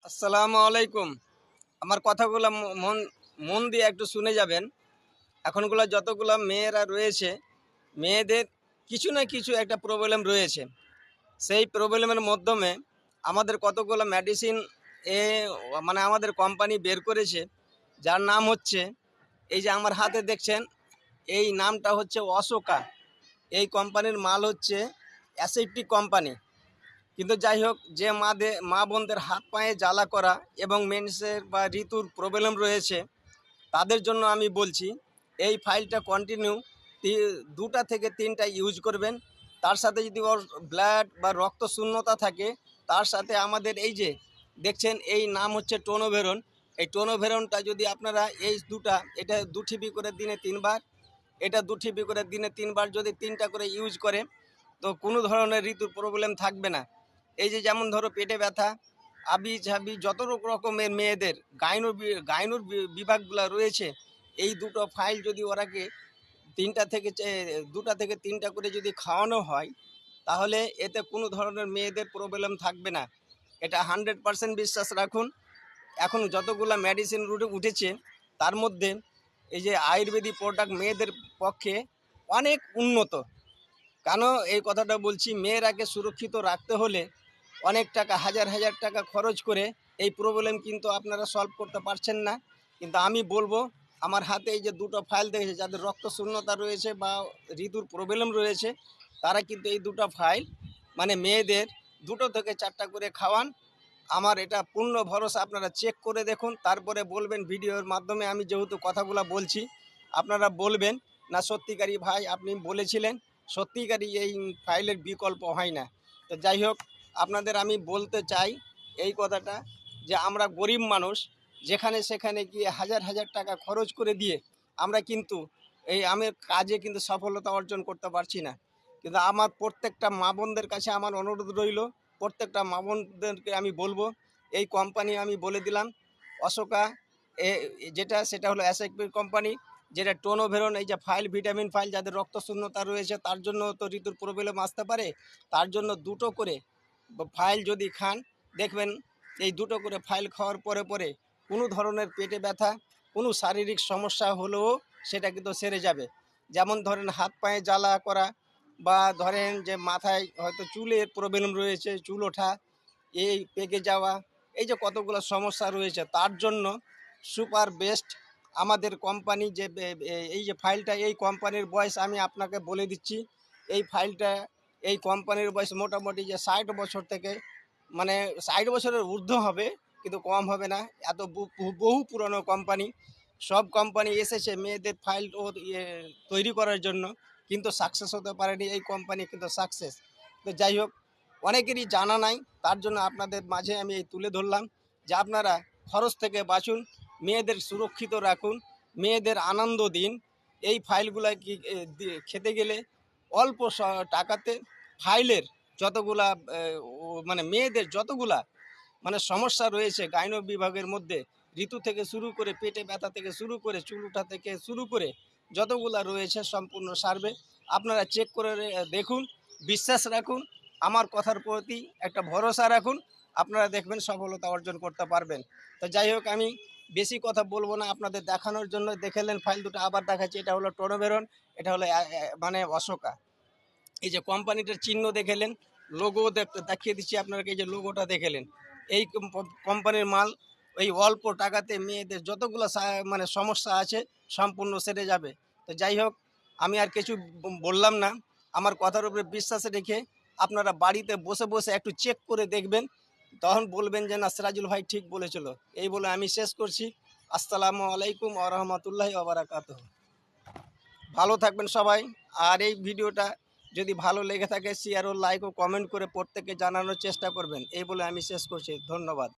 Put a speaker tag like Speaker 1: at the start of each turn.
Speaker 1: আসসালামু আলাইকুম। আমার কথাগুলো মন মন দিয়ে একটু শুনে যাবেন। এখনগুলা যতগুলা মেয়েরা রয়েছে, মেয়েদের কিছু না কিছু একটা প্রবলেম রয়েছে। সেই প্রবলেমের মাধ্যমে আমাদের কতগুলো মেডিসিন এ মানে আমাদের কোম্পানি বের করেছে, যার নাম হচ্ছে, এই যে আমার হাতে দেখছেন, এই নামটা হচ্ছে অশোকা। এই কোম্পানির মাল হচ্ছে অ্যাসেপ্টিক কোম্পানি। কিন্তু যাই হোক, যে মা বোনদের হাত পায়ে জ্বালা করা এবং মেন্সের বা ঋতুর প্রবলেম রয়েছে, তাদের জন্য আমি বলছি এই ফাইলটা কন্টিনিউ 2টা থেকে 3টা ইউজ করবেন। তার সাথে যদি ওর ব্লাড বা রক্ত শূন্যতা থাকে, তার সাথে আমাদের এই যে দেখছেন এই নাম হচ্ছে টোনোভেরন। এই টোনোভেরনটা যদি আপনারা এই দুটা, এটা 2 TB করে দিনে 3বার, এটা 2 TB করে দিনে 3বার যদি 3টা করে ইউজ করে, তো কোনো ধরনের ঋতুর প্রবলেম থাকবে না। এই যে যেমন ধরো পেটে ব্যথা, আবি ঝাবি যত রকমের মেয়েদের গাইনোর বিভাগগুলো রয়েছে, এই দুটো ফাইল যদি ওরাকে 2টা থেকে 3টা করে যদি খাওয়ানো হয়, তাহলে এতে কোনো ধরনের মেয়েদের প্রবলেম থাকবে না। এটা 100% বিশ্বাস রাখুন। এখন যতগুলো মেডিসিন রুটে উঠেছে, তার মধ্যে এই যে আয়ুর্বেদিক প্রোডাক্ট মেয়েদের পক্ষে অনেক উন্নত। কেন এই কথাটা বলছি, মেয়েরাকে সুরক্ষিত রাখতে হলে অনেক টাকা, হাজার হাজার টাকা খরচ করে এই প্রবলেম কিন্তু আপনারা সলভ করতে পারছেন না। কিন্তু আমি বলবো, আমার হাতে এই যে দুটো ফাইল দেখেছে, যাদের রক্ত শূন্যতা রয়েছে বা ঋতুর প্রবলেম রয়েছে, তারা কিন্তু এই দুটো ফাইল মানে মেয়েদের 2 থেকে 4টা করে খাওয়ান। আমার এটা পূর্ণ ভরসা, আপনারা চেক করে দেখুন, তারপরে বলবেন। ভিডিওর মাধ্যমে আমি যেহেতু কথাগুলো বলছি, আপনারা বলবেন না সত্যিকারই ভাই আপনি বলেছিলেন, সত্যিকারই এই ফাইলের বিকল্প হয় না। তো যাই হোক, আপনাদের আমি বলতে চাই এই কথাটা, যে আমরা গরিব মানুষ, যেখানে সেখানে গিয়ে হাজার হাজার টাকা খরচ করে দিয়ে আমরা কিন্তু এই আমি কাজে কিন্তু সফলতা অর্জন করতে পারছি না। কিন্তু আমার প্রত্যেকটা মা বোনদের কাছে আমার অনুরোধ রইল, প্রত্যেকটা মা বোনদেরকে আমি বলবো, এই কোম্পানি আমি বলে দিলাম, অশোকা, যেটা সেটা হলো অ্যাসেকপির কোম্পানি, যেটা টোনোভেরন, এই যে ফাইল, ভিটামিন ফাইল, যাদের রক্ত শূন্যতা রয়েছে, তার জন্য তো ঋতুর প্রবলেম আসতে পারে, তার জন্য 2টো করে ফাইল যদি খান, দেখবেন এই 2টো করে ফাইল খাওয়ার পরে পরে কোনো ধরনের পেটে ব্যথা, কোনো শারীরিক সমস্যা হলেও সেটা কিন্তু সেরে যাবে। যেমন ধরেন হাত পায়ে জ্বালা করা, বা ধরেন যে মাথায় হয়তো চুলের প্রবলেম রয়েছে, চুল ওঠা, এই পেকে যাওয়া, এই যে কতগুলো সমস্যা রয়েছে, তার জন্য সুপার বেস্ট আমাদের কোম্পানি। যে এই যে ফাইলটা, এই কোম্পানির বয়স আমি আপনাকে বলে দিচ্ছি। এই ফাইলটা, এই কোম্পানির বয়স মোটামুটি যে 60 বছর থেকে, মানে 60 বছরের ঊর্ধ্ব হবে, কিন্তু কম হবে না। এত বহু পুরনো কোম্পানি। সব কোম্পানি এসেছে মেয়েদের ফাইল ও তৈরি করার জন্য, কিন্তু সাকসেস হতে পারেনি। এই কোম্পানি কিন্তু সাকসেস। তো যাই হোক, অনেকেরই জানা নাই, তার জন্য আপনাদের মাঝে আমি এই তুলে ধরলাম, যে আপনারা খরচ থেকে বাঁচুন, মেয়েদের সুরক্ষিত রাখুন, মেয়েদের আনন্দ দিন। এই ফাইলগুলা কি খেতে গেলে অল্প টাকাতে ফাইলের যতগুলা মানে মেয়েদের যতগুলা মানে সমস্যা রয়েছে গাইনো বিভাগের মধ্যে, ঋতু থেকে শুরু করে, পেটে ব্যথা থেকে শুরু করে, চুল ওঠা থেকে শুরু করে, যতগুলা রয়েছে সম্পূর্ণ সারবে। আপনারা চেক করে দেখুন, বিশ্বাস রাখুন, আমার কথার প্রতি একটা ভরসা রাখুন, আপনারা দেখবেন সফলতা অর্জন করতে পারবেন। তো যাই হোক, আমি বেশি কথা বলবো না, আপনাদের দেখানোর জন্য দেখালেন ফাইল দুটো, আবার দেখাচ্ছি। এটা হলো টোনোভেরন, এটা হলো মানে অশোকা। এই যে কোম্পানিটার চিহ্ন দেখেলেন, লোগো দেখিয়ে দিচ্ছি আপনাকে, এই যে লোগোটা দেখেলেন, এই কোম্পানির মাল। ওই অল্প টাকাতে মেয়েদের যতগুলো মানে সমস্যা আছে সম্পূর্ণ সেরে যাবে। তো যাই হোক, আমি আর কিছু বললাম না। আমার কথার উপরে বিশ্বাস রেখে আপনারা বাড়িতে বসে বসে একটু চেক করে দেখবেন, তখন বলবেন যে না, সিরাজুল ভাই ঠিক বলেছিল। এই বলে আমি শেষ করছি। আসসালামু আলাইকুম ওয়া রাহমাতুল্লাহি ওয়া বারাকাতুহু। ভালো থাকবেন সবাই। আর এই ভিডিওটা যদি ভালো লেগে থাকে, শেয়ার ও লাইক ও কমেন্ট করে প্রত্যেককে জানানোর চেষ্টা করবেন। এই বলে আমি শেষ করছি। ধন্যবাদ।